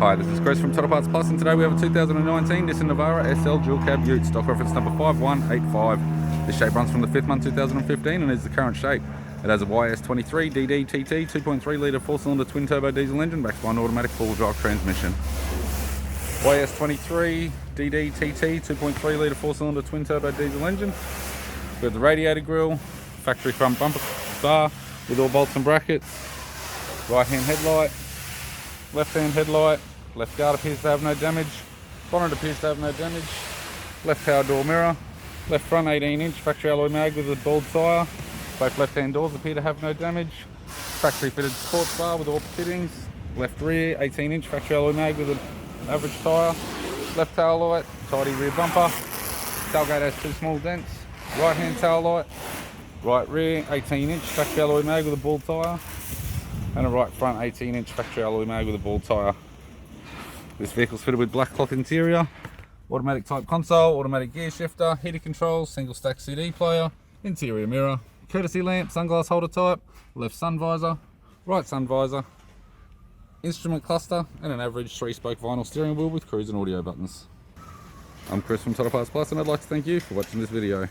Hi, this is Chris from Total Parts Plus, and today we have a 2019 Nissan Navara SL dual cab ute, stock reference number 5185. This shape runs from the 5th month 2015 and is the current shape. It has a YS23 DD-TT 2.3 litre 4-cylinder twin turbo diesel engine backed by an automatic four-wheel drive transmission. YS23 DD-TT 2.3 litre 4-cylinder twin turbo diesel engine. We have the radiator grille, factory front bumper bar with all bolts and brackets, right hand headlight, left hand headlight, left guard appears to have no damage, bonnet appears to have no damage, left power door mirror, left front 18-inch factory alloy mag with a bald tyre, both left hand doors appear to have no damage, factory fitted sports bar with all fittings, left rear 18-inch factory alloy mag with an average tyre, left tail light, tidy rear bumper, tailgate has 2 small dents, right hand tail light, right rear 18-inch factory alloy mag with a bald tyre, and a right front 18-inch factory alloy mag with a bald tyre. This vehicle is fitted with black cloth interior, automatic type console, automatic gear shifter, heated controls, single stack CD player, interior mirror, courtesy lamp, sunglass holder type, left sun visor, right sun visor, instrument cluster, and an average 3-spoke vinyl steering wheel with cruise and audio buttons. I'm Chris from Total Parts Plus, and I'd like to thank you for watching this video.